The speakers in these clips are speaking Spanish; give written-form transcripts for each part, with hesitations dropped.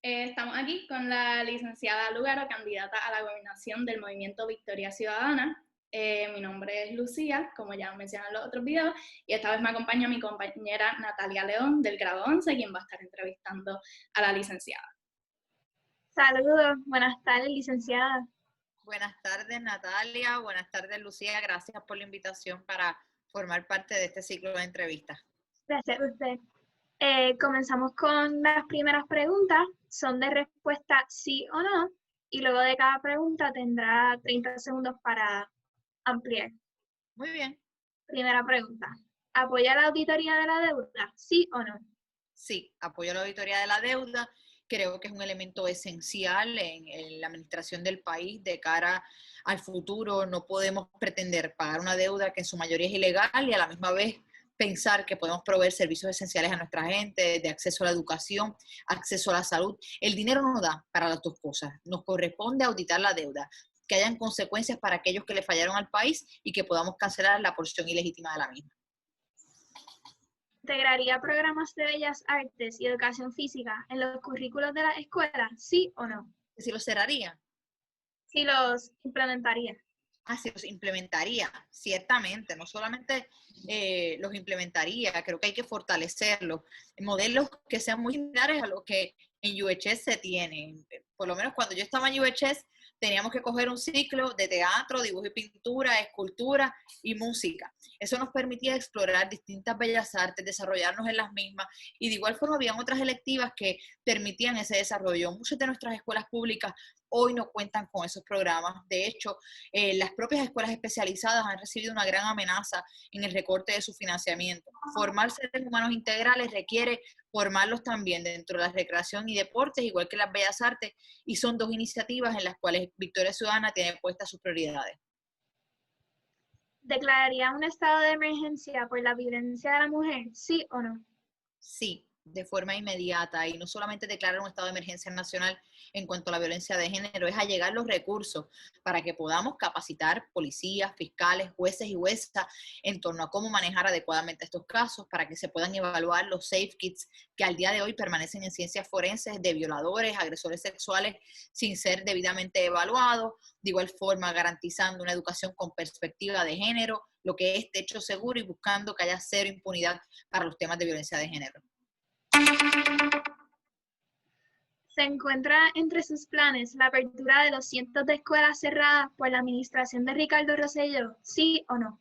Estamos aquí con la licenciada Lugaro, candidata a la gobernación del Movimiento Victoria Ciudadana. Mi nombre es Lucía, como ya mencioné en los otros videos, y esta vez me acompaña mi compañera Natalia León, del grado 11, quien va a estar entrevistando a la licenciada. Saludos, buenas tardes, licenciada. Buenas tardes, Natalia. Buenas tardes, Lucía. Gracias por la invitación para formar parte de este ciclo de entrevistas. Gracias a usted. Comenzamos con las primeras preguntas. Son de respuesta sí o no, y luego de cada pregunta tendrá 30 segundos para ampliar. Muy bien. Primera pregunta. ¿Apoya la auditoría de la deuda? ¿Sí o no? Sí, apoyo la auditoría de la deuda. Creo que es un elemento esencial en la administración del país de cara al futuro. No podemos pretender pagar una deuda que en su mayoría es ilegal y a la misma vez pensar que podemos proveer servicios esenciales a nuestra gente, de acceso a la educación, acceso a la salud. El dinero no da para las dos cosas. Nos corresponde auditar la deuda, que hayan consecuencias para aquellos que le fallaron al país y que podamos cancelar la porción ilegítima de la misma. ¿Integraría programas de bellas artes y educación física en los currículos de la escuela? ¿Sí o no? ¿Si lo cerraría? Sí los implementaría. Se los implementaría, ciertamente, no solamente los implementaría, creo que hay que fortalecerlos, modelos que sean muy similares a los que en UHS se tienen. Por lo menos cuando yo estaba en UHS teníamos que coger un ciclo de teatro, dibujo y pintura, escultura y música. Eso nos permitía explorar distintas bellas artes, desarrollarnos en las mismas, y de igual forma habían otras electivas que permitían ese desarrollo. Muchas de nuestras escuelas públicas hoy no cuentan con esos programas. De hecho, las propias escuelas especializadas han recibido una gran amenaza en el recorte de su financiamiento. Formar seres humanos integrales requiere formarlos también dentro de la recreación y deportes, igual que las bellas artes, y son dos iniciativas en las cuales Victoria Ciudadana tiene puestas sus prioridades. ¿Declararía un estado de emergencia por la violencia de la mujer? ¿Sí o no? Sí, de forma inmediata, y no solamente declarar un estado de emergencia nacional en cuanto a la violencia de género, es allegar los recursos para que podamos capacitar policías, fiscales, jueces y juezas en torno a cómo manejar adecuadamente estos casos, para que se puedan evaluar los safe kits que al día de hoy permanecen en ciencias forenses de violadores, agresores sexuales sin ser debidamente evaluados, de igual forma garantizando una educación con perspectiva de género, lo que es techo seguro, y buscando que haya cero impunidad para los temas de violencia de género. ¿Se encuentra entre sus planes la apertura de los cientos de escuelas cerradas por la administración de Ricardo Rosselló? ¿Sí o no?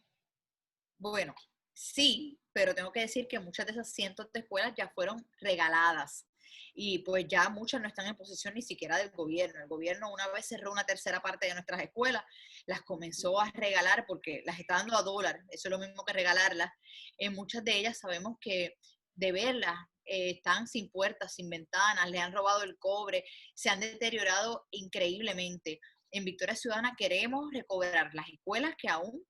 Bueno, sí, pero tengo que decir que muchas de esas cientos de escuelas ya fueron regaladas, y pues ya muchas no están en posesión ni siquiera del gobierno. El gobierno, una vez cerró una tercera parte de nuestras escuelas, las comenzó a regalar porque las está dando a dólar. Eso es lo mismo que regalarlas. En muchas de ellas sabemos que de verlas están sin puertas, sin ventanas, le han robado el cobre, se han deteriorado increíblemente. En Victoria Ciudadana queremos recobrar las escuelas que aún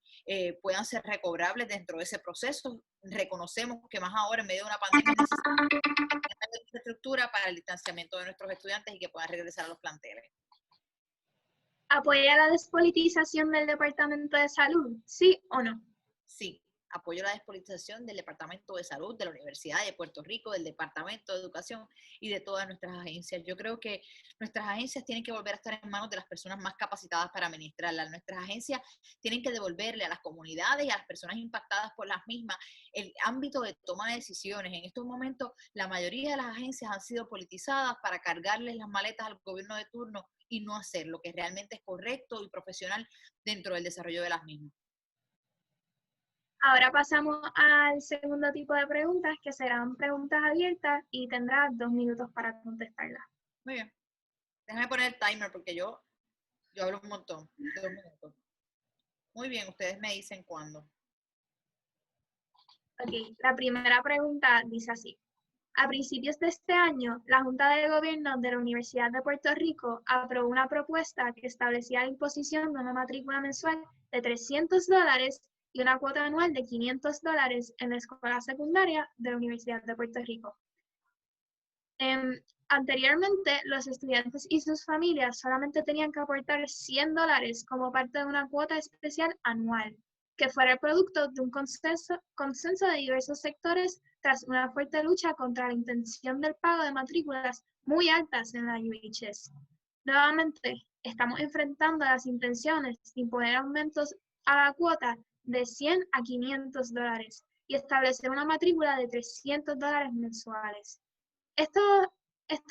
puedan ser recobrables dentro de ese proceso. Reconocemos que más ahora, en medio de una pandemia, necesitamos infraestructura para el distanciamiento de nuestros estudiantes y que puedan regresar a los planteles. ¿Apoya la despolitización del Departamento de Salud? ¿Sí o no? Sí, apoyo la despolitización del Departamento de Salud, de la Universidad de Puerto Rico, del Departamento de Educación y de todas nuestras agencias. Yo creo que nuestras agencias tienen que volver a estar en manos de las personas más capacitadas para administrarlas. Nuestras agencias tienen que devolverle a las comunidades y a las personas impactadas por las mismas el ámbito de toma de decisiones. En estos momentos, la mayoría de las agencias han sido politizadas para cargarles las maletas al gobierno de turno y no hacer lo que realmente es correcto y profesional dentro del desarrollo de las mismas. Ahora pasamos al segundo tipo de preguntas, que serán preguntas abiertas y tendrás 2 minutos para contestarlas. Muy bien. Déjame poner el timer porque yo hablo un montón. 2 minutos. Muy bien, ustedes me dicen cuándo. Ok, la primera pregunta dice así. A principios de este año, la Junta de Gobierno de la Universidad de Puerto Rico aprobó una propuesta que establecía la imposición de una matrícula mensual de $300 y una cuota anual de $500 en la escuela secundaria de la Universidad de Puerto Rico. Anteriormente, los estudiantes y sus familias solamente tenían que aportar $100 como parte de una cuota especial anual, que fuera el producto de un consenso de diversos sectores tras una fuerte lucha contra la intención del pago de matrículas muy altas en la UHS. Nuevamente, estamos enfrentando las intenciones de imponer aumentos a la cuota de $100 a $500 y establecer una matrícula de $300 mensuales. Estos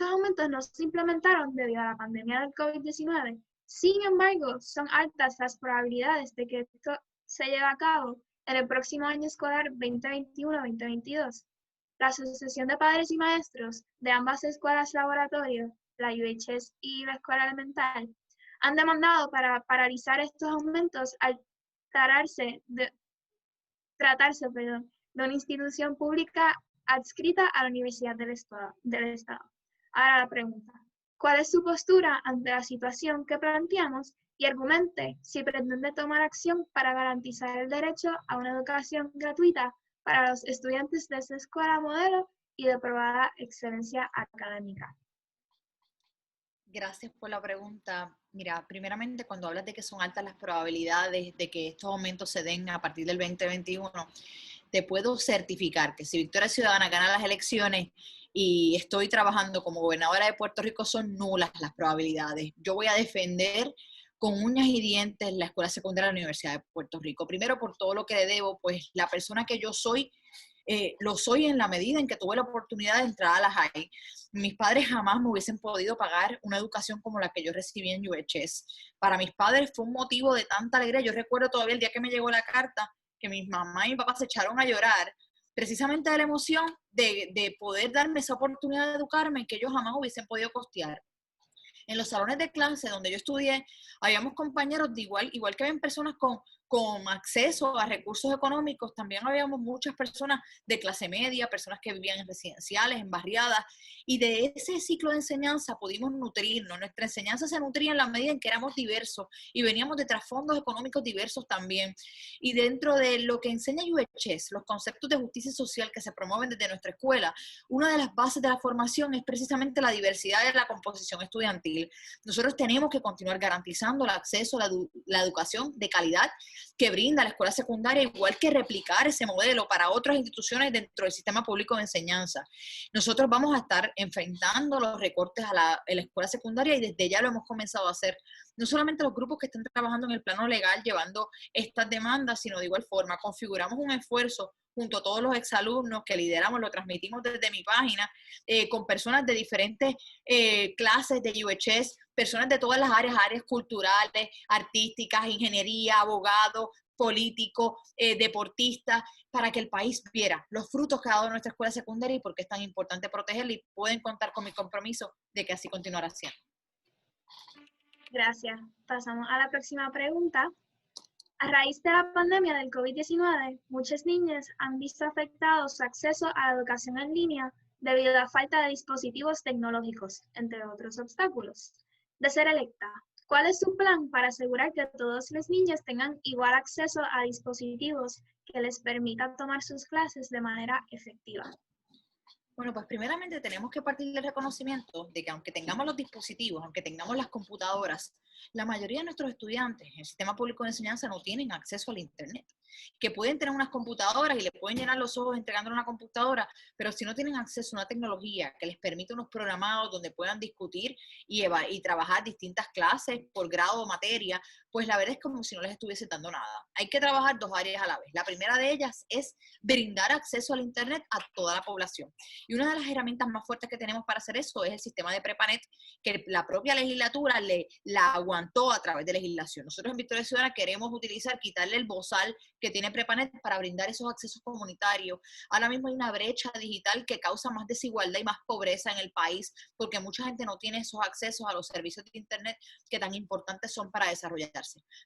aumentos no se implementaron debido a la pandemia del COVID-19. Sin embargo, son altas las probabilidades de que esto se lleve a cabo en el próximo año escolar 2021-2022. La Asociación de Padres y Maestros de ambas escuelas laboratorio, la UHS y la escuela elemental, han demandado para paralizar estos aumentos al tratarse de una institución pública adscrita a la Universidad del Estado. Ahora la pregunta, ¿cuál es su postura ante la situación que planteamos? Y argumente si pretende tomar acción para garantizar el derecho a una educación gratuita para los estudiantes de esta escuela modelo y de probada excelencia académica. Gracias por la pregunta. Mira, primeramente, cuando hablas de que son altas las probabilidades de que estos aumentos se den a partir del 2021, te puedo certificar que si Victoria Ciudadana gana las elecciones y estoy trabajando como gobernadora de Puerto Rico, son nulas las probabilidades. Yo voy a defender con uñas y dientes la escuela secundaria de la Universidad de Puerto Rico. Primero, por todo lo que le debo, pues la persona que yo soy, lo soy en la medida en que tuve la oportunidad de entrar a la high. Mis padres jamás me hubiesen podido pagar una educación como la que yo recibí en UHS. Para mis padres fue un motivo de tanta alegría. Yo recuerdo todavía el día que me llegó la carta, que mi mamá y mi papá se echaron a llorar, precisamente de la emoción de poder darme esa oportunidad de educarme que ellos jamás hubiesen podido costear. En los salones de clase donde yo estudié, habíamos compañeros de igual que habían personas con acceso a recursos económicos, también habíamos muchas personas de clase media, personas que vivían en residenciales, en barriadas, y de ese ciclo de enseñanza pudimos nutrirnos. Nuestra enseñanza se nutría en la medida en que éramos diversos y veníamos de trasfondos económicos diversos también. Y dentro de lo que enseña UHS, los conceptos de justicia social que se promueven desde nuestra escuela, una de las bases de la formación es precisamente la diversidad de la composición estudiantil. Nosotros tenemos que continuar garantizando el acceso a la educación de calidad que brinda la escuela secundaria, igual que replicar ese modelo para otras instituciones dentro del sistema público de enseñanza. Nosotros vamos a estar enfrentando los recortes a la escuela secundaria y desde ya lo hemos comenzado a hacer. No solamente los grupos que están trabajando en el plano legal llevando estas demandas, sino de igual forma configuramos un esfuerzo junto a todos los exalumnos que lideramos, lo transmitimos desde mi página, con personas de diferentes clases de UHS, personas de todas las áreas culturales, artísticas, ingeniería, abogados, políticos, deportistas, para que el país viera los frutos que ha dado nuestra escuela secundaria y por qué es tan importante protegerla, y pueden contar con mi compromiso de que así continuará siendo. Gracias. Pasamos a la próxima pregunta. A raíz de la pandemia del COVID-19, muchas niñas han visto afectado su acceso a la educación en línea debido a la falta de dispositivos tecnológicos, entre otros obstáculos. De ser electa, ¿cuál es su plan para asegurar que todos los niños tengan igual acceso a dispositivos que les permitan tomar sus clases de manera efectiva? Bueno, pues primeramente tenemos que partir del reconocimiento de que aunque tengamos los dispositivos, aunque tengamos las computadoras, la mayoría de nuestros estudiantes en el sistema público de enseñanza no tienen acceso al Internet, que pueden tener unas computadoras y le pueden llenar los ojos entregándole una computadora, pero si no tienen acceso a una tecnología que les permita unos programados donde puedan discutir y trabajar distintas clases por grado o materia, pues la verdad es como si no les estuviese dando nada. Hay que trabajar dos áreas a la vez. La primera de ellas es brindar acceso al Internet a toda la población. Y una de las herramientas más fuertes que tenemos para hacer eso es el sistema de Prepanet, que la propia legislatura la aguantó a través de legislación. Nosotros en Victoria Ciudadana queremos quitarle el bozal que tiene Prepanet para brindar esos accesos comunitarios. Ahora mismo hay una brecha digital que causa más desigualdad y más pobreza en el país, porque mucha gente no tiene esos accesos a los servicios de Internet que tan importantes son para desarrollarse.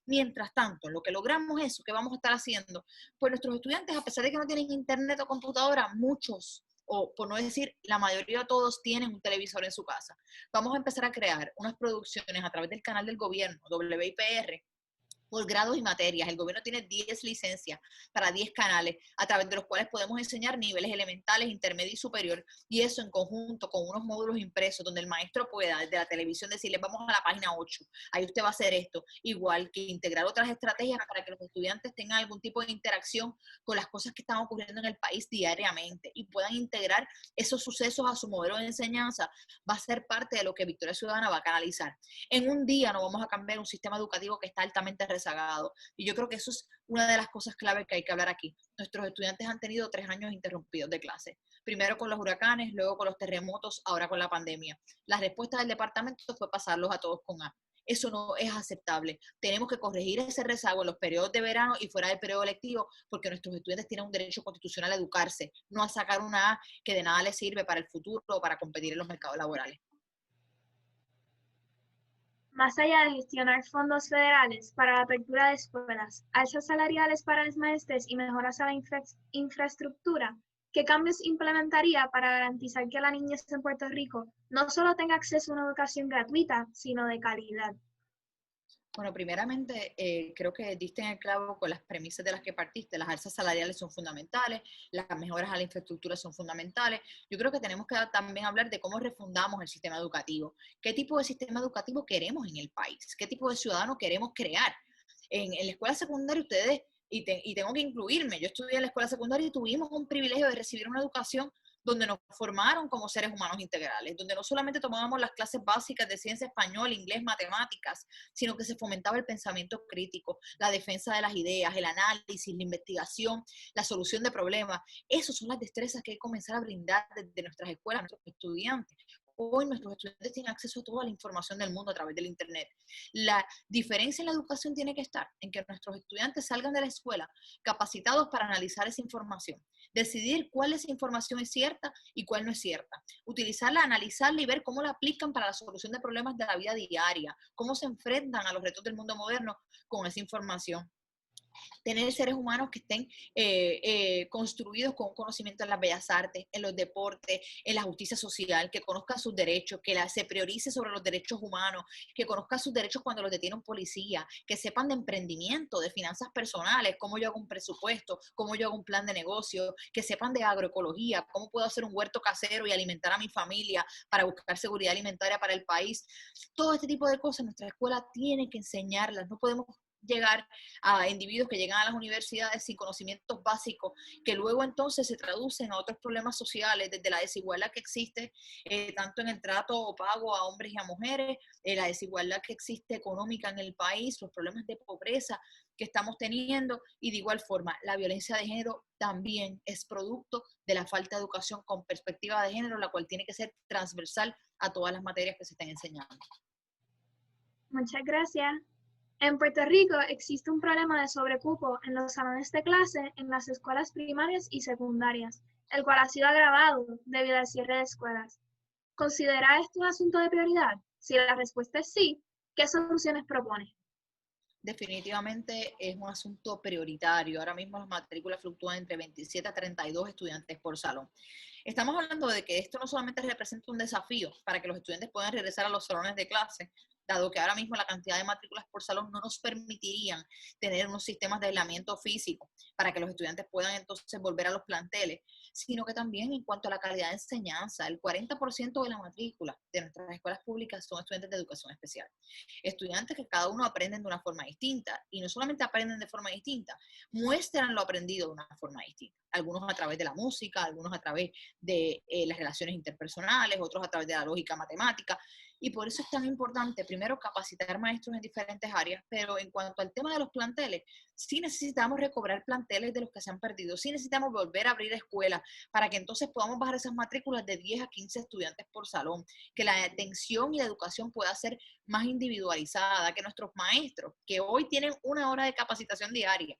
Mientras tanto, lo que logramos es eso, que vamos a estar haciendo, pues nuestros estudiantes, a pesar de que no tienen Internet o computadora, muchos, o por no decir la mayoría de todos, tienen un televisor en su casa. Vamos a empezar a crear unas producciones a través del canal del gobierno, WIPR, por grados y materias. El gobierno tiene 10 licencias para 10 canales, a través de los cuales podemos enseñar niveles elementales, intermedio y superior, y eso en conjunto con unos módulos impresos, donde el maestro pueda, desde la televisión, decirle, vamos a la página 8, ahí usted va a hacer esto, igual que integrar otras estrategias para que los estudiantes tengan algún tipo de interacción con las cosas que están ocurriendo en el país diariamente, y puedan integrar esos sucesos a su modelo de enseñanza, va a ser parte de lo que Victoria Ciudadana va a canalizar. En un día no vamos a cambiar un sistema educativo que está altamente rezagado. Y yo creo que eso es una de las cosas clave que hay que hablar aquí. Nuestros estudiantes han tenido 3 años interrumpidos de clase. Primero con los huracanes, luego con los terremotos, ahora con la pandemia. La respuesta del departamento fue pasarlos a todos con A. Eso no es aceptable. Tenemos que corregir ese rezago en los periodos de verano y fuera del periodo lectivo, porque nuestros estudiantes tienen un derecho constitucional a educarse, no a sacar una A que de nada les sirve para el futuro o para competir en los mercados laborales. Más allá de gestionar fondos federales para la apertura de escuelas, alzas salariales para los maestros y mejoras a la infraestructura, ¿qué cambios implementaría para garantizar que la niñez en Puerto Rico no solo tenga acceso a una educación gratuita, sino de calidad? Bueno, primeramente, creo que diste en el clavo con las premisas de las que partiste. Las alzas salariales son fundamentales, las mejoras a la infraestructura son fundamentales. Yo creo que tenemos que también hablar de cómo refundamos el sistema educativo. ¿Qué tipo de sistema educativo queremos en el país? ¿Qué tipo de ciudadano queremos crear? En la escuela secundaria ustedes, y tengo que incluirme, yo estudié en la escuela secundaria y tuvimos un privilegio de recibir una educación donde nos formaron como seres humanos integrales, donde no solamente tomábamos las clases básicas de ciencia español, inglés, matemáticas, sino que se fomentaba el pensamiento crítico, la defensa de las ideas, el análisis, la investigación, la solución de problemas. Esas son las destrezas que hay que comenzar a brindar desde nuestras escuelas a nuestros estudiantes. Hoy nuestros estudiantes tienen acceso a toda la información del mundo a través del Internet. La diferencia en la educación tiene que estar en que nuestros estudiantes salgan de la escuela capacitados para analizar esa información, decidir cuál esa información es cierta y cuál no es cierta, utilizarla, analizarla y ver cómo la aplican para la solución de problemas de la vida diaria, cómo se enfrentan a los retos del mundo moderno con esa información. Tener seres humanos que estén construidos con conocimiento en las bellas artes, en los deportes, en la justicia social, que conozcan sus derechos, que se priorice sobre los derechos humanos, que conozcan sus derechos cuando los detiene un policía, que sepan de emprendimiento, de finanzas personales, cómo yo hago un presupuesto, cómo yo hago un plan de negocio, que sepan de agroecología, cómo puedo hacer un huerto casero y alimentar a mi familia para buscar seguridad alimentaria para el país. Todo este tipo de cosas nuestra escuela tiene que enseñarlas. No podemos llegar a individuos que llegan a las universidades sin conocimientos básicos, que luego entonces se traducen a otros problemas sociales, desde la desigualdad que existe tanto en el trato o pago a hombres y a mujeres, la desigualdad que existe económica en el país, los problemas de pobreza que estamos teniendo, y de igual forma la violencia de género también es producto de la falta de educación con perspectiva de género, la cual tiene que ser transversal a todas las materias que se estén enseñando. Muchas gracias. En Puerto Rico existe un problema de sobrecupo en los salones de clase en las escuelas primarias y secundarias, el cual ha sido agravado debido al cierre de escuelas. ¿Considera esto un asunto de prioridad? Si la respuesta es sí, ¿qué soluciones propone? Definitivamente es un asunto prioritario. Ahora mismo las matrículas fluctúan entre 27 a 32 estudiantes por salón. Estamos hablando de que esto no solamente representa un desafío para que los estudiantes puedan regresar a los salones de clase, dado que ahora mismo la cantidad de matrículas por salón no nos permitirían tener unos sistemas de aislamiento físico para que los estudiantes puedan entonces volver a los planteles, sino que también en cuanto a la calidad de enseñanza, el 40% de la matrícula de nuestras escuelas públicas son estudiantes de educación especial. Estudiantes que cada uno aprenden de una forma distinta, y no solamente aprenden de forma distinta, muestran lo aprendido de una forma distinta. Algunos a través de la música, algunos a través de las relaciones interpersonales, otros a través de la lógica matemática. Y por eso es tan importante, primero, capacitar maestros en diferentes áreas, pero en cuanto al tema de los planteles, sí necesitamos recobrar planteles de los que se han perdido, sí necesitamos volver a abrir escuelas para que entonces podamos bajar esas matrículas de 10 a 15 estudiantes por salón, que la atención y la educación pueda ser más individualizada, que nuestros maestros, que hoy tienen 1 hora de capacitación diaria,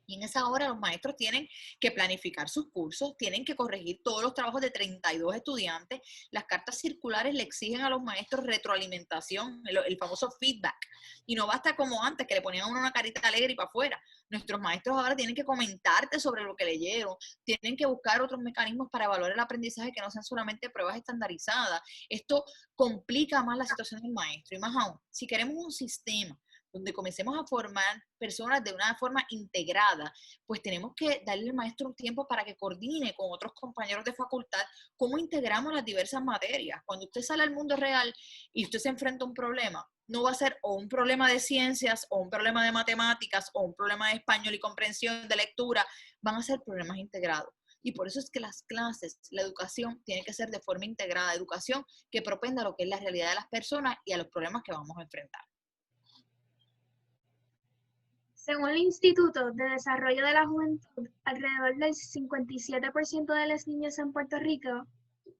y en esa hora los maestros tienen que planificar sus cursos, tienen que corregir todos los trabajos de 32 estudiantes. Las cartas circulares le exigen a los maestros retroalimentación, el famoso feedback. Y no basta como antes, que le ponían a uno una carita alegre y para afuera. Nuestros maestros ahora tienen que comentarte sobre lo que leyeron, tienen que buscar otros mecanismos para evaluar el aprendizaje que no sean solamente pruebas estandarizadas. Esto complica más la situación del maestro, y más aún, si queremos un sistema donde comencemos a formar personas de una forma integrada, pues tenemos que darle al maestro un tiempo para que coordine con otros compañeros de facultad cómo integramos las diversas materias. Cuando usted sale al mundo real y usted se enfrenta a un problema, no va a ser o un problema de ciencias, o un problema de matemáticas, o un problema de español y comprensión de lectura, van a ser problemas integrados. Y por eso es que las clases, la educación, tiene que ser de forma integrada, educación que propenda a lo que es la realidad de las personas y a los problemas que vamos a enfrentar. Según el Instituto de Desarrollo de la Juventud, alrededor del 57% de los niños en Puerto Rico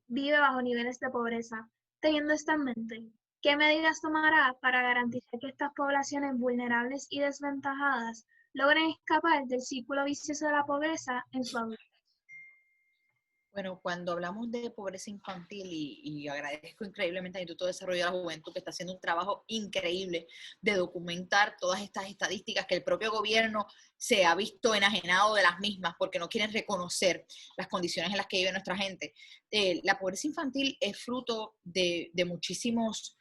vive bajo niveles de pobreza. Teniendo esto en mente, ¿qué medidas tomará para garantizar que estas poblaciones vulnerables y desventajadas logren escapar del círculo vicioso de la pobreza en su adultez? Bueno, cuando hablamos de pobreza infantil, y agradezco increíblemente al Instituto de Desarrollo de la Juventud que está haciendo un trabajo increíble de documentar todas estas estadísticas que el propio gobierno se ha visto enajenado de las mismas porque no quieren reconocer las condiciones en las que vive nuestra gente. La pobreza infantil es fruto de muchísimos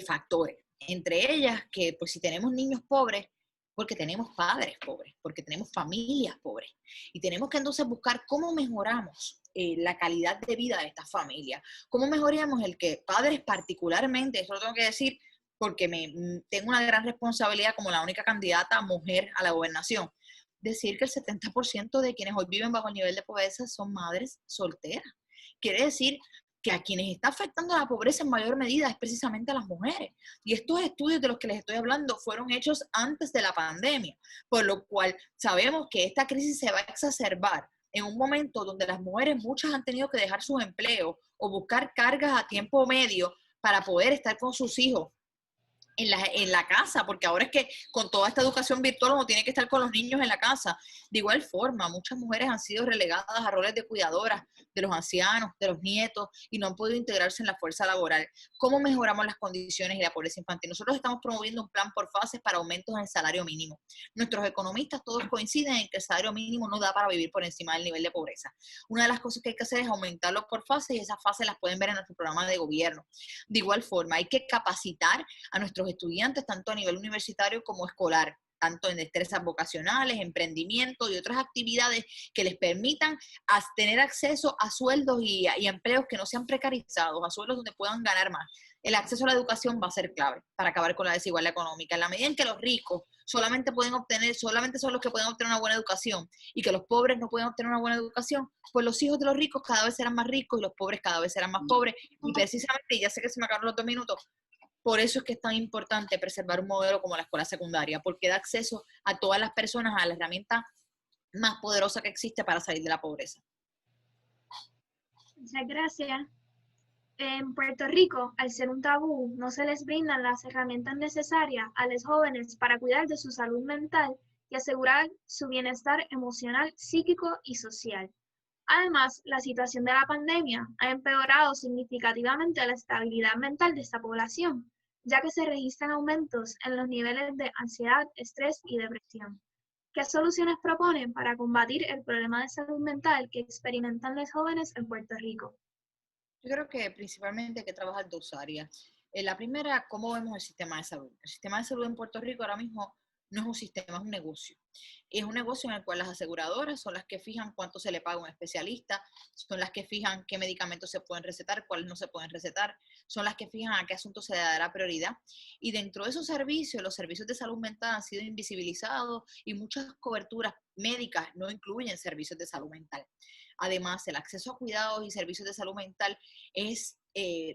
factores, entre ellas que pues si tenemos niños pobres, porque tenemos padres pobres, porque tenemos familias pobres. Y tenemos que entonces buscar cómo mejoramos la calidad de vida de estas familias, cómo mejoramos el que padres particularmente, eso lo tengo que decir porque tengo una gran responsabilidad como la única candidata mujer a la gobernación, decir que el 70% de quienes hoy viven bajo el nivel de pobreza son madres solteras. Quiere decir que a quienes está afectando la pobreza en mayor medida es precisamente a las mujeres. Y estos estudios de los que les estoy hablando fueron hechos antes de la pandemia, por lo cual sabemos que esta crisis se va a exacerbar en un momento donde las mujeres, muchas han tenido que dejar sus empleos o buscar cargas a tiempo medio para poder estar con sus hijos en la casa, porque ahora es que con toda esta educación virtual uno tiene que estar con los niños en la casa. De igual forma, muchas mujeres han sido relegadas a roles de cuidadoras de los ancianos, de los nietos, y no han podido integrarse en la fuerza laboral. ¿Cómo mejoramos las condiciones y la pobreza infantil? Nosotros estamos promoviendo un plan por fases para aumentos en el salario mínimo. Nuestros economistas todos coinciden en que el salario mínimo no da para vivir por encima del nivel de pobreza. Una de las cosas que hay que hacer es aumentarlo por fases, y esas fases las pueden ver en nuestro programa de gobierno. De igual forma, hay que capacitar a nuestros estudiantes, tanto a nivel universitario como escolar, tanto en destrezas vocacionales, emprendimiento y otras actividades que les permitan tener acceso a sueldos y empleos que no sean precarizados, a sueldos donde puedan ganar más. El acceso a la educación va a ser clave para acabar con la desigualdad económica. En la medida en que los ricos solamente son los que pueden obtener una buena educación y que los pobres no pueden obtener una buena educación, pues los hijos de los ricos cada vez serán más ricos y los pobres cada vez serán más pobres. Y precisamente, ya sé que se me acabaron los 2 minutos, por eso es que es tan importante preservar un modelo como la escuela secundaria, porque da acceso a todas las personas a la herramienta más poderosa que existe para salir de la pobreza. Muchas gracias. En Puerto Rico, al ser un tabú, no se les brindan las herramientas necesarias a los jóvenes para cuidar de su salud mental y asegurar su bienestar emocional, psíquico y social. Además, la situación de la pandemia ha empeorado significativamente la estabilidad mental de esta población, ya que se registran aumentos en los niveles de ansiedad, estrés y depresión. ¿Qué soluciones proponen para combatir el problema de salud mental que experimentan los jóvenes en Puerto Rico? Yo creo que principalmente hay que trabajar 2 áreas. La primera, ¿cómo vemos el sistema de salud? El sistema de salud en Puerto Rico ahora mismo no es un sistema, es un negocio. Es un negocio en el cual las aseguradoras son las que fijan cuánto se le paga a un especialista, son las que fijan qué medicamentos se pueden recetar, cuáles no se pueden recetar, son las que fijan a qué asuntos se le dará prioridad. Y dentro de esos servicios, los servicios de salud mental han sido invisibilizados y muchas coberturas médicas no incluyen servicios de salud mental. Además, el acceso a cuidados y servicios de salud mental es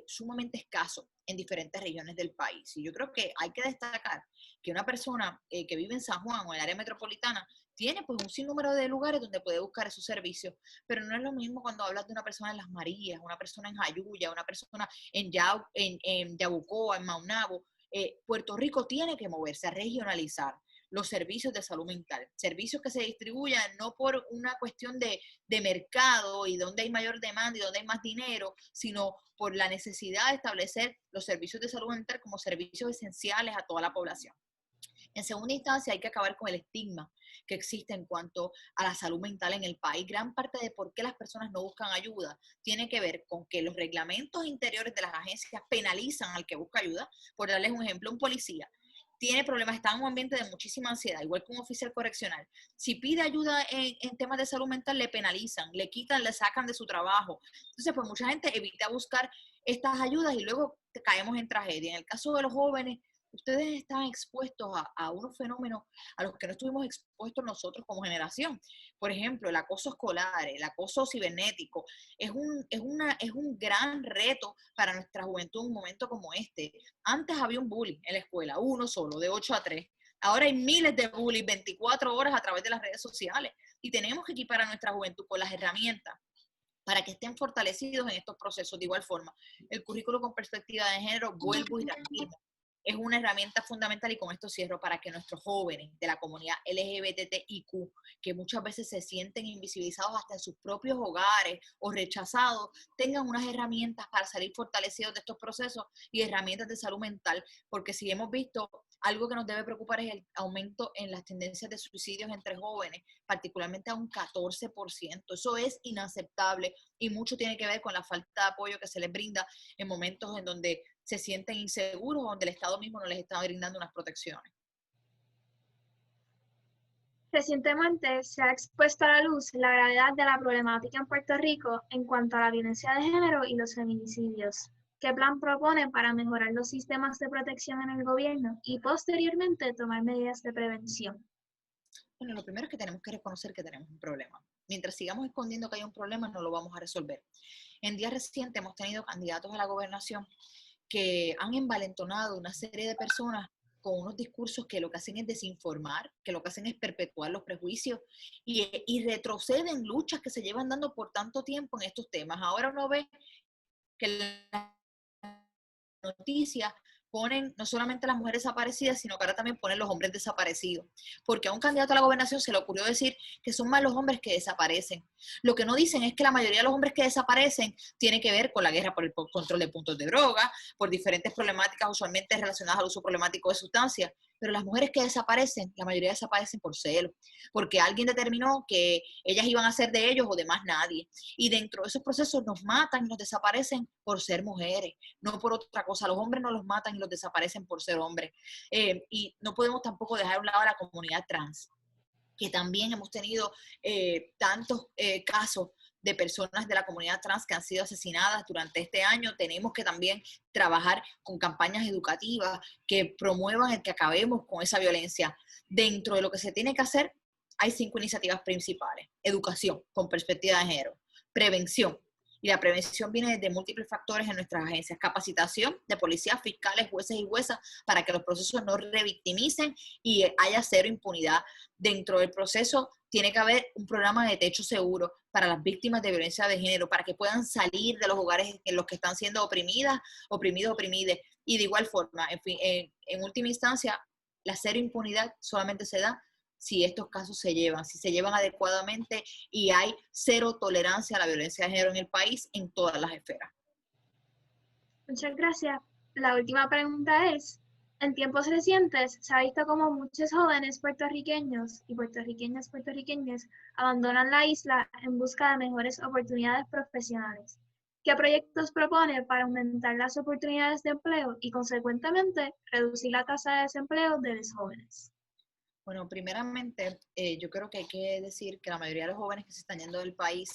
sumamente escaso en diferentes regiones del país. Y yo creo que hay que destacar que una persona que vive en San Juan o en el área metropolitana tiene pues un sinnúmero de lugares donde puede buscar esos servicios, pero no es lo mismo cuando hablas de una persona en Las Marías, una persona en Jayuya, una persona en Yabucoa, en Maunabo. Puerto Rico tiene que moverse a regionalizar los servicios de salud mental, servicios que se distribuyan no por una cuestión de mercado y donde hay mayor demanda y donde hay más dinero, sino por la necesidad de establecer los servicios de salud mental como servicios esenciales a toda la población. En segunda instancia, hay que acabar con el estigma que existe en cuanto a la salud mental en el país. Gran parte de por qué las personas no buscan ayuda tiene que ver con que los reglamentos interiores de las agencias penalizan al que busca ayuda. Por darles un ejemplo, un policía tiene problemas, está en un ambiente de muchísima ansiedad, igual que un oficial correccional. Si pide ayuda en temas de salud mental, le penalizan, le quitan, le sacan de su trabajo. Entonces, pues mucha gente evita buscar estas ayudas y luego caemos en tragedia. En el caso de los jóvenes, ustedes están expuestos a unos fenómenos a los que no estuvimos expuestos nosotros como generación. Por ejemplo, el acoso escolar, el acoso cibernético, es un gran reto para nuestra juventud en un momento como este. Antes había un bullying en la escuela, uno solo, de 8 a 3. Ahora hay miles de bullying 24 horas a través de las redes sociales y tenemos que equipar a nuestra juventud con las herramientas para que estén fortalecidos en estos procesos. De igual forma, el currículo con perspectiva de género, vuelvo y repito, es una herramienta fundamental, y con esto cierro, para que nuestros jóvenes de la comunidad LGBTIQ, que muchas veces se sienten invisibilizados hasta en sus propios hogares o rechazados, tengan unas herramientas para salir fortalecidos de estos procesos y herramientas de salud mental, porque si hemos visto, algo que nos debe preocupar es el aumento en las tendencias de suicidios entre jóvenes, particularmente a un 14%. Eso es inaceptable y mucho tiene que ver con la falta de apoyo que se les brinda en momentos en donde se sienten inseguros o donde el Estado mismo no les está brindando unas protecciones. Recientemente se ha expuesto a la luz la gravedad de la problemática en Puerto Rico en cuanto a la violencia de género y los feminicidios. ¿Qué plan propone para mejorar los sistemas de protección en el gobierno y posteriormente tomar medidas de prevención? Bueno, lo primero es que tenemos que reconocer que tenemos un problema. Mientras sigamos escondiendo que hay un problema, no lo vamos a resolver. En días recientes hemos tenido candidatos a la gobernación que han envalentonado una serie de personas con unos discursos que lo que hacen es desinformar, que lo que hacen es perpetuar los prejuicios y retroceden luchas que se llevan dando por tanto tiempo en estos temas. Ahora uno ve que las noticias ponen no solamente las mujeres desaparecidas, sino que ahora también ponen los hombres desaparecidos. Porque a un candidato a la gobernación se le ocurrió decir que son más los hombres que desaparecen. Lo que no dicen es que la mayoría de los hombres que desaparecen tiene que ver con la guerra por el control de puntos de droga, por diferentes problemáticas usualmente relacionadas al uso problemático de sustancias. Pero las mujeres que desaparecen, la mayoría desaparecen por celo, porque alguien determinó que ellas iban a ser de ellos o de más nadie. Y dentro de esos procesos nos matan y nos desaparecen por ser mujeres, no por otra cosa. Los hombres no los matan y los desaparecen por ser hombres. Y no podemos tampoco dejar a un lado a la comunidad trans, que también hemos tenido tantos casos de personas de la comunidad trans que han sido asesinadas durante este año. Tenemos que también trabajar con campañas educativas que promuevan el que acabemos con esa violencia. Dentro de lo que se tiene que hacer, hay 5 iniciativas principales. Educación con perspectiva de género, prevención, y la prevención viene desde múltiples factores en nuestras agencias. Capacitación de policías, fiscales, jueces y juezas para que los procesos no revictimicen y haya cero impunidad. Dentro del proceso tiene que haber un programa de techo seguro para las víctimas de violencia de género, para que puedan salir de los hogares en los que están siendo oprimidas, oprimidos, oprimides. Y de igual forma, en última instancia, la cero impunidad solamente se da si estos casos se llevan adecuadamente y hay cero tolerancia a la violencia de género en el país en todas las esferas. Muchas gracias. La última pregunta es, en tiempos recientes se ha visto como muchos jóvenes puertorriqueños y puertorriqueñas abandonan la isla en busca de mejores oportunidades profesionales. ¿Qué proyectos propone para aumentar las oportunidades de empleo y, consecuentemente, reducir la tasa de desempleo de los jóvenes? Bueno, primeramente, yo creo que hay que decir que la mayoría de los jóvenes que se están yendo del país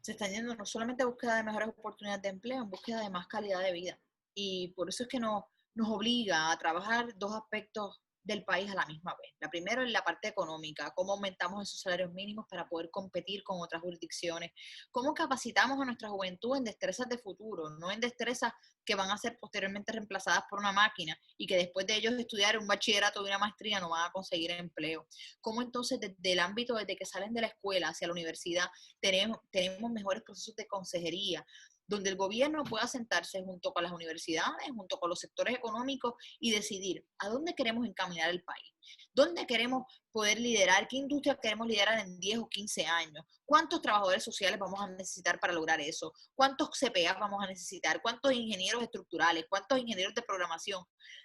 se están yendo no solamente a búsqueda de mejores oportunidades de empleo, en búsqueda de más calidad de vida. Y por eso es que nos obliga a trabajar 2 aspectos del país a la misma vez. La primera es la parte económica, cómo aumentamos esos salarios mínimos para poder competir con otras jurisdicciones, cómo capacitamos a nuestra juventud en destrezas de futuro, no en destrezas que van a ser posteriormente reemplazadas por una máquina y que después de ellos estudiar un bachillerato y una maestría no van a conseguir empleo. Cómo entonces desde el ámbito, desde que salen de la escuela hacia la universidad, tenemos mejores procesos de consejería, donde el gobierno pueda sentarse junto con las universidades, junto con los sectores económicos y decidir a dónde queremos encaminar el país, dónde queremos poder liderar, qué industria queremos liderar en 10 o 15 años, cuántos trabajadores sociales vamos a necesitar para lograr eso, cuántos CPA vamos a necesitar, cuántos ingenieros estructurales, cuántos ingenieros de programación.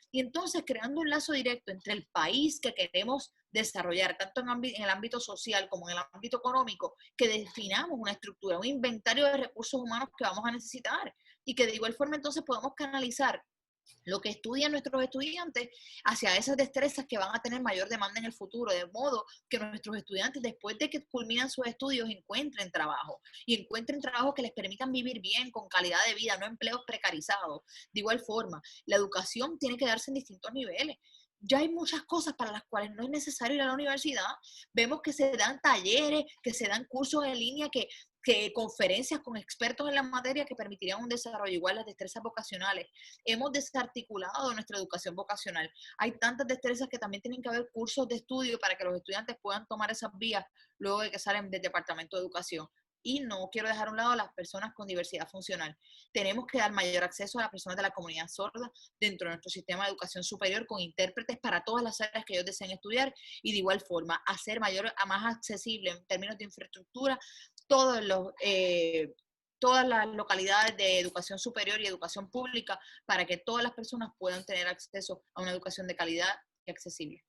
Y entonces creando un lazo directo entre el país que queremos desarrollar, tanto en el ámbito social como en el ámbito económico, que definamos una estructura, un inventario de recursos humanos que vamos a necesitar y que de igual forma entonces podamos canalizar lo que estudian nuestros estudiantes hacia esas destrezas que van a tener mayor demanda en el futuro, de modo que nuestros estudiantes, después de que culminan sus estudios, encuentren trabajo y encuentren trabajo que les permitan vivir bien, con calidad de vida, no empleos precarizados. De igual forma, la educación tiene que darse en distintos niveles. Ya hay muchas cosas para las cuales no es necesario ir a la universidad. Vemos que se dan talleres, que se dan cursos en línea, que conferencias con expertos en la materia que permitirían un desarrollo igual las destrezas vocacionales. Hemos desarticulado nuestra educación vocacional. Hay tantas destrezas que también tienen que haber cursos de estudio para que los estudiantes puedan tomar esas vías luego de que salen del Departamento de Educación. Y no quiero dejar a un lado a las personas con diversidad funcional. Tenemos que dar mayor acceso a las personas de la comunidad sorda dentro de nuestro sistema de educación superior con intérpretes para todas las áreas que ellos deseen estudiar y de igual forma hacer más accesible en términos de infraestructura todas las localidades de educación superior y educación pública para que todas las personas puedan tener acceso a una educación de calidad y accesible.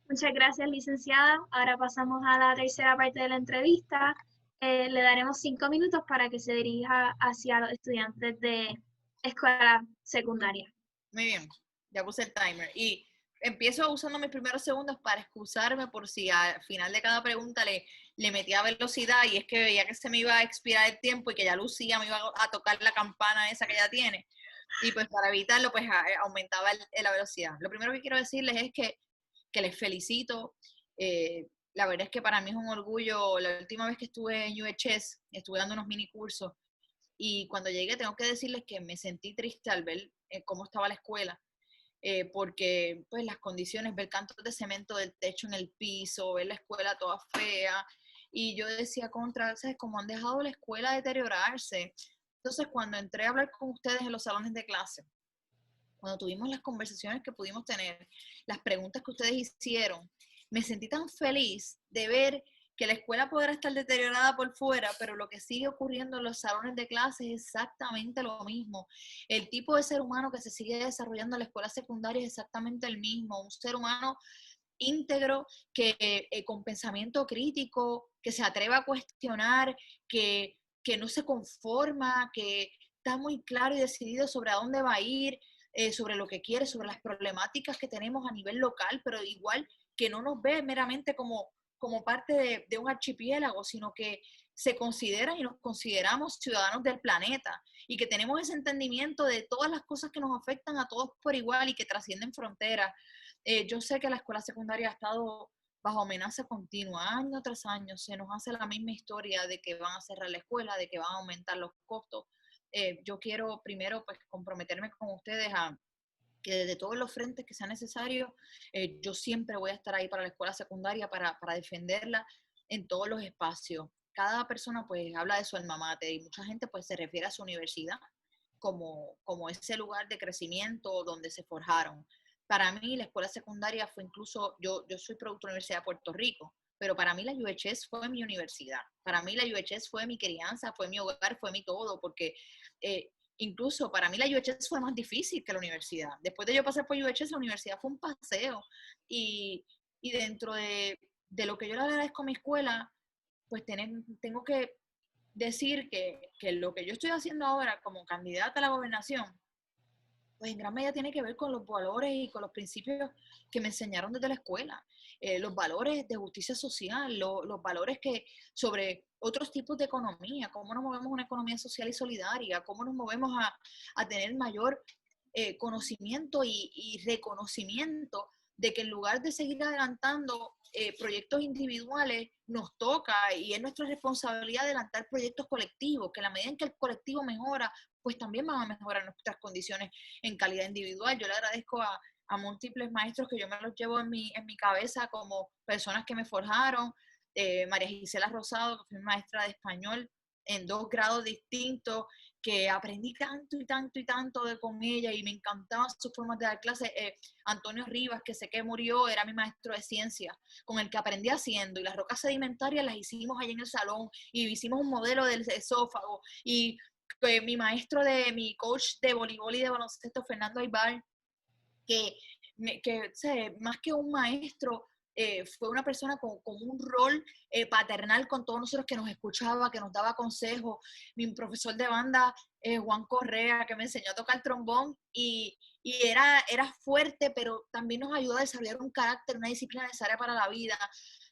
Muchas gracias, licenciada. Ahora pasamos a la tercera parte de la entrevista. Le daremos 5 minutos para que se dirija hacia los estudiantes de escuela secundaria. Muy bien, ya puse el timer. Y empiezo usando mis primeros segundos para excusarme por si al final de cada pregunta le metía velocidad y es que veía que se me iba a expirar el tiempo y que ya Lucía me iba a tocar la campana esa que ya tiene. Y pues para evitarlo, pues aumentaba la velocidad. Lo primero que quiero decirles es que les felicito. La verdad es que para mí es un orgullo. La última vez que estuve en UHS, estuve dando unos mini cursos y cuando llegué tengo que decirles que me sentí triste al ver cómo estaba la escuela. Porque pues las condiciones, ver cantos de cemento del techo en el piso, ver la escuela toda fea, y yo decía ¿sabes? Cómo han dejado la escuela deteriorarse. Entonces cuando entré a hablar con ustedes en los salones de clase, cuando tuvimos las conversaciones que pudimos tener, las preguntas que ustedes hicieron, me sentí tan feliz de ver que la escuela podrá estar deteriorada por fuera, pero lo que sigue ocurriendo en los salones de clases es exactamente lo mismo. El tipo de ser humano que se sigue desarrollando en la escuela secundaria es exactamente el mismo, un ser humano íntegro, con pensamiento crítico, que se atreve a cuestionar, que no se conforma, que está muy claro y decidido sobre a dónde va a ir, sobre lo que quiere, sobre las problemáticas que tenemos a nivel local, pero igual que no nos ve meramente como parte de un archipiélago, sino que se consideran y nos consideramos ciudadanos del planeta y que tenemos ese entendimiento de todas las cosas que nos afectan a todos por igual y que trascienden fronteras. Yo sé que la escuela secundaria ha estado bajo amenaza continua, año tras año, se nos hace la misma historia de que van a cerrar la escuela, de que van a aumentar los costos. Yo quiero primero pues comprometerme con ustedes a que desde todos los frentes que sea necesario, yo siempre voy a estar ahí para la escuela secundaria, para defenderla en todos los espacios. Cada persona pues habla de su alma mater y mucha gente pues se refiere a su universidad como ese lugar de crecimiento donde se forjaron. Para mí la escuela secundaria fue incluso, yo soy producto de la Universidad de Puerto Rico, pero para mí la UHS fue mi universidad. Para mí la UHS fue mi crianza, fue mi hogar, fue mi todo, porque incluso para mí la UHS fue más difícil que la universidad. Después de yo pasar por UHS, la universidad fue un paseo. Y dentro de lo que yo le agradezco a mi escuela, pues tengo que decir que lo que yo estoy haciendo ahora como candidata a la gobernación, pues en gran medida tiene que ver con los valores y con los principios que me enseñaron desde la escuela. Los valores de justicia social, los valores sobre otros tipos de economía, cómo nos movemos una economía social y solidaria, cómo nos movemos a tener mayor conocimiento y reconocimiento de que en lugar de seguir adelantando proyectos individuales, nos toca y es nuestra responsabilidad adelantar proyectos colectivos, que en la medida en que el colectivo mejora, pues también van a mejorar nuestras condiciones en calidad individual. Yo le agradezco a múltiples maestros que yo me los llevo en mi cabeza como personas que me forjaron. María Gisela Rosado, que fue maestra de español en 2 grados distintos, que aprendí tanto y tanto y tanto con ella y me encantaban sus formas de dar clases. Antonio Rivas, que sé que murió, era mi maestro de ciencia, con el que aprendí haciendo, y las rocas sedimentarias las hicimos ahí en el salón, y hicimos un modelo del esófago, y mi coach de voleibol y de baloncesto, Fernando Aybar, que más que un maestro, fue una persona con un rol paternal con todos nosotros, que nos escuchaba, que nos daba consejos. Mi profesor de banda, Juan Correa, que me enseñó a tocar trombón y era fuerte, pero también nos ayudó a desarrollar un carácter, una disciplina necesaria para la vida.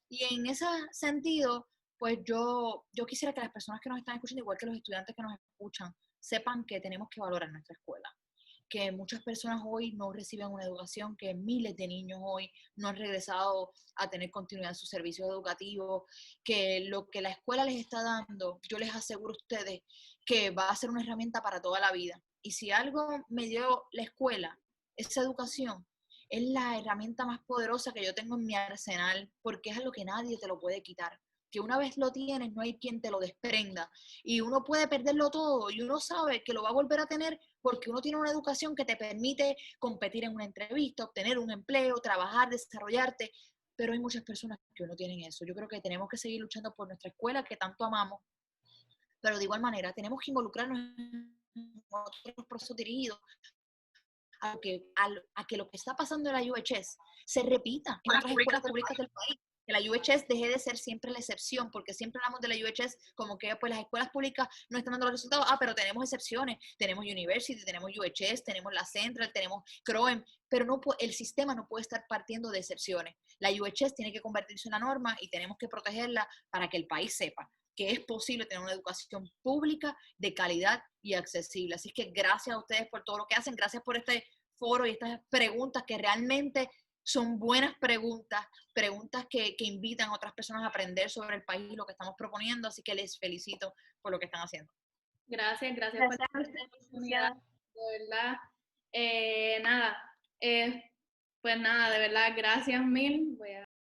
Y en ese sentido, pues yo quisiera que las personas que nos están escuchando, igual que los estudiantes que nos escuchan, sepan que tenemos que valorar nuestra escuela, que muchas personas hoy no reciben una educación, que miles de niños hoy no han regresado a tener continuidad en sus servicios educativos, que lo que la escuela les está dando, yo les aseguro a ustedes que va a ser una herramienta para toda la vida. Y si algo me dio la escuela, esa educación, es la herramienta más poderosa que yo tengo en mi arsenal, porque es algo que nadie te lo puede quitar. Que una vez lo tienes, no hay quien te lo desprenda. Y uno puede perderlo todo y uno sabe que lo va a volver a tener porque uno tiene una educación que te permite competir en una entrevista, obtener un empleo, trabajar, desarrollarte, pero hay muchas personas que no tienen eso. Yo creo que tenemos que seguir luchando por nuestra escuela que tanto amamos, pero de igual manera tenemos que involucrarnos en otros procesos dirigidos a que lo que está pasando en la UHS se repita en otras escuelas públicas del país. Que la UHS deje de ser siempre la excepción, porque siempre hablamos de la UHS como que pues las escuelas públicas no están dando los resultados. Pero tenemos excepciones, tenemos University, tenemos UHS, tenemos la Central, tenemos CROEM, pero no, el sistema no puede estar partiendo de excepciones. La UHS tiene que convertirse en la norma y tenemos que protegerla para que el país sepa que es posible tener una educación pública de calidad y accesible. Así que gracias a ustedes por todo lo que hacen, gracias por este foro y estas preguntas que realmente son buenas preguntas, preguntas que invitan a otras personas a aprender sobre el país y lo que estamos proponiendo, así que les felicito por lo que están haciendo. Gracias por Gracias la a usted, oportunidad, licenciada. de verdad. Nada, pues nada, de verdad, gracias mil. Voy a